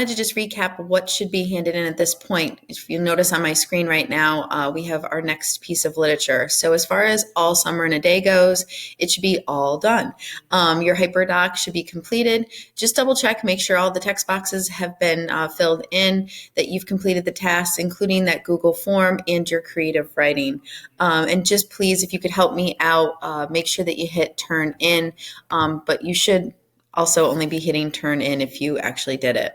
wanted to just recap what should be handed in at this point. If you notice on my screen right now, we have our next piece of literature. So as far as All Summer in a Day goes, it should be all done. Your Hyperdoc should be completed. Just double check, make sure all the text boxes have been filled in, that you've completed the tasks, including that Google form and your creative writing. And just please, if you could help me out, make sure that you hit turn in, but you should also only be hitting turn in if you actually did it.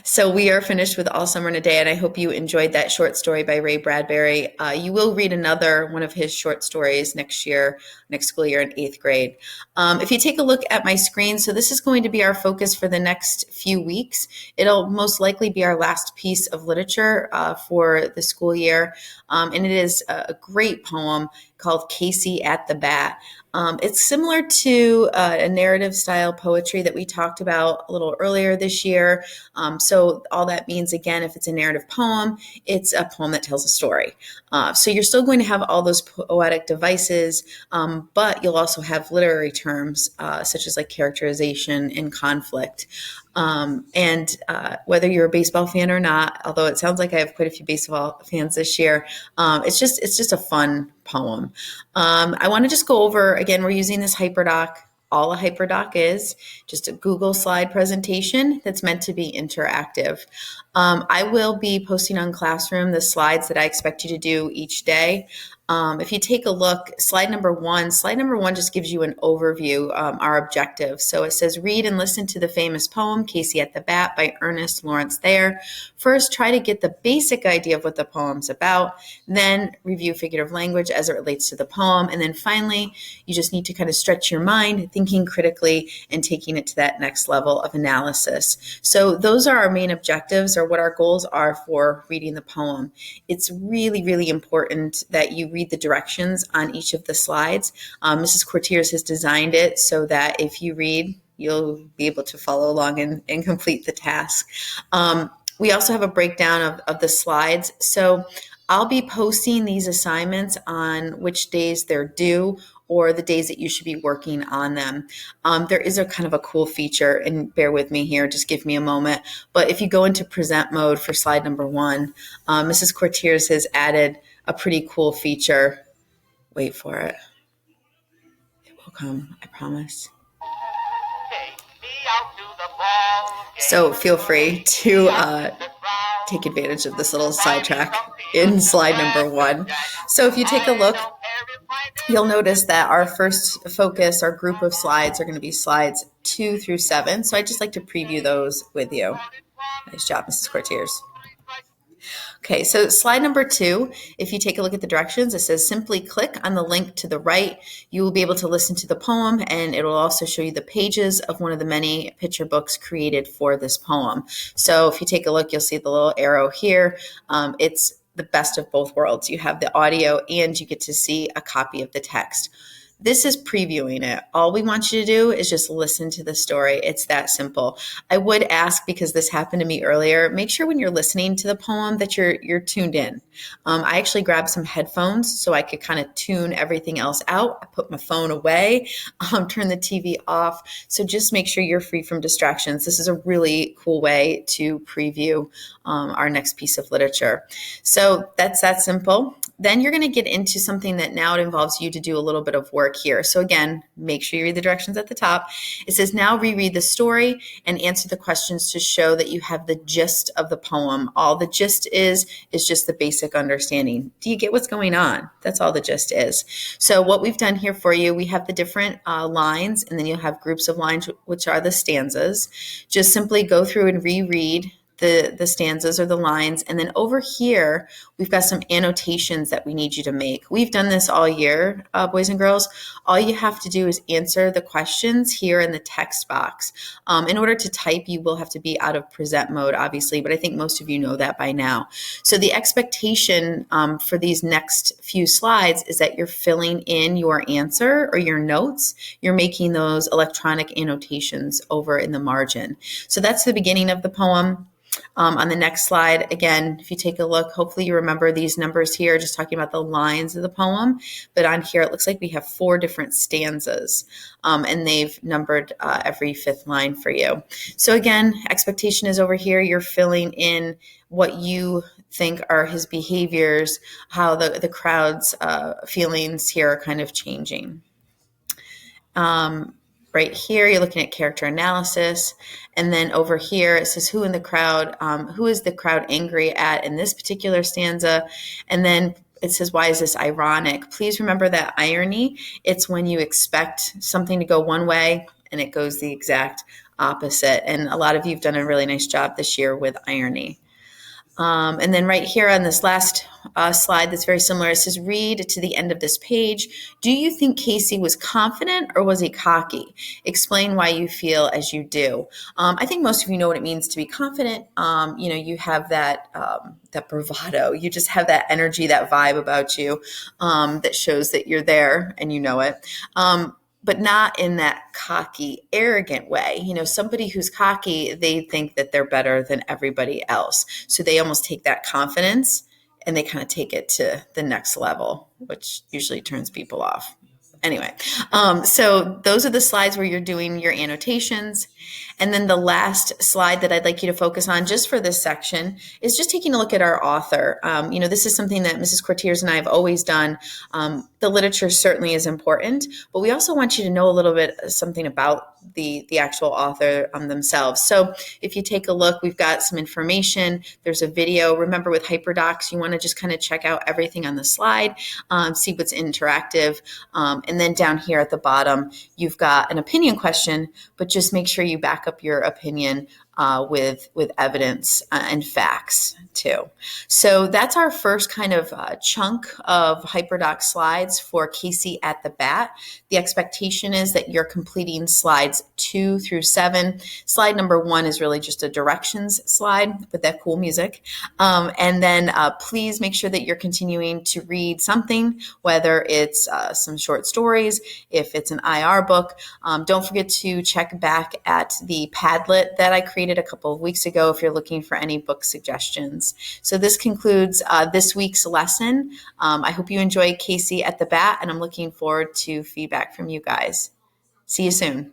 So we are finished with All Summer in a Day, and I hope you enjoyed that short story by Ray Bradbury. You will read another one of his short stories next school year in 8th grade. If you take a look at my screen, so this is going to be our focus for the next few weeks. It'll most likely be our last piece of literature for the school year, and it is a great poem called Casey at the Bat. It's similar to a narrative style poetry that we talked about a little earlier this year. So all that means, again, if it's a narrative poem, it's a poem that tells a story. So you're still going to have all those poetic devices, but you'll also have literary terms such as like characterization and conflict. And whether you're a baseball fan or not, although it sounds like I have quite a few baseball fans this year, it's just a fun poem. I want to just go over, again, we're using this Hyperdoc. All a Hyperdoc is just a Google slide presentation that's meant to be interactive. I will be posting on Classroom the slides that I expect you to do each day. If you take a look, slide number one just gives you an overview, our objective. So it says, read and listen to the famous poem, Casey at the Bat by Ernest Lawrence Thayer. First, try to get the basic idea of what the poem's about, then review figurative language as it relates to the poem. And then finally, you just need to kind of stretch your mind, thinking critically and taking it to that next level of analysis. So those are our main objectives, or what our goals are for reading the poem. It's really, really important that you read the directions on each of the slides. Mrs. Courtiers has designed it so that if you read, you'll be able to follow along and complete the task. We also have a breakdown of the slides. So I'll be posting these assignments on which days they're due or the days that you should be working on them. There is a kind of a cool feature, and bear with me here, just give me a moment. But if you go into present mode for slide number one, Mrs. Courtiers has added a pretty cool feature. Wait for it. It will come, I promise. So feel free to take advantage of this little sidetrack in slide number one. So if you take a look, you'll notice that our first focus, our group of slides, are going to be slides 2 through 7. So I'd just like to preview those with you. Nice job, Mrs. Courtiers. Okay, so slide number 2, if you take a look at the directions, it says simply click on the link to the right. You will be able to listen to the poem, and it will also show you the pages of one of the many picture books created for this poem. So if you take a look, you'll see the little arrow here. It's the best of both worlds. You have the audio and you get to see a copy of the text. This is previewing it. All we want you to do is just listen to the story. It's that simple. I would ask, because this happened to me earlier, make sure when you're listening to the poem that you're tuned in. I actually grabbed some headphones so I could kind of tune everything else out. I put my phone away, turn the TV off. So just make sure you're free from distractions. This is a really cool way to preview our next piece of literature. So that's that simple. Then you're going to get into something that now it involves you to do a little bit of work here. So again, make sure you read the directions at the top. It says now reread the story and answer the questions to show that you have the gist of the poem. All the gist is just the basic understanding. Do you get what's going on? That's all the gist is. So what we've done here for you, we have the different lines, and then you'll have groups of lines, which are the stanzas. Just simply go through and reread the stanzas or the lines. And then over here, we've got some annotations that we need you to make. We've done this all year, boys and girls. All you have to do is answer the questions here in the text box. In order to type, you will have to be out of present mode, obviously, but I think most of you know that by now. So the expectation for these next few slides is that you're filling in your answer or your notes. You're making those electronic annotations over in the margin. So that's the beginning of the poem. On the next slide, again, if you take a look, hopefully you remember these numbers here, just talking about the lines of the poem. But on here, it looks like we have 4 different stanzas, and they've numbered every 5th line for you. So again, expectation is over here. You're filling in what you think are his behaviors, how the crowd's feelings here are kind of changing. Right here, you're looking at character analysis. And then over here, it says who in the crowd, who is the crowd angry at in this particular stanza? And then it says, why is this ironic? Please remember that irony. It's when you expect something to go one way and it goes the exact opposite. And a lot of you have done a really nice job this year with irony. And then right here on this last slide that's very similar, it says, read to the end of this page. Do you think Casey was confident or was he cocky? Explain why you feel as you do. I think most of you know what it means to be confident. You have that bravado. You just have that energy, that vibe about you that shows that you're there and you know it. But not in that cocky, arrogant way. Somebody who's cocky, they think that they're better than everybody else. So they almost take that confidence and they kind of take it to the next level, which usually turns people off. Anyway, so those are the slides where you're doing your annotations. And then the last slide that I'd like you to focus on just for this section is just taking a look at our author. This is something that Mrs. Courtiers and I have always done. The literature certainly is important, but we also want you to know a little bit something about the actual author themselves. So if you take a look, we've got some information. There's a video. Remember, with Hyperdocs, you want to just kind of check out everything on the slide, see what's interactive. And then down here at the bottom, you've got an opinion question, but just make sure you back up your opinion with evidence and facts too. So that's our first kind of chunk of Hyperdoc slides for Casey at the Bat. The expectation is that you're completing slides 2 through 7. Slide number 1 is really just a directions slide with that cool music. And then please make sure that you're continuing to read something, whether it's some short stories, if it's an IR book. Don't forget to check back at the Padlet that I created a couple of weeks ago if you're looking for any book suggestions. So this concludes this week's lesson. I hope you enjoy Casey at the Bat, and I'm looking forward to feedback from you guys. See you soon.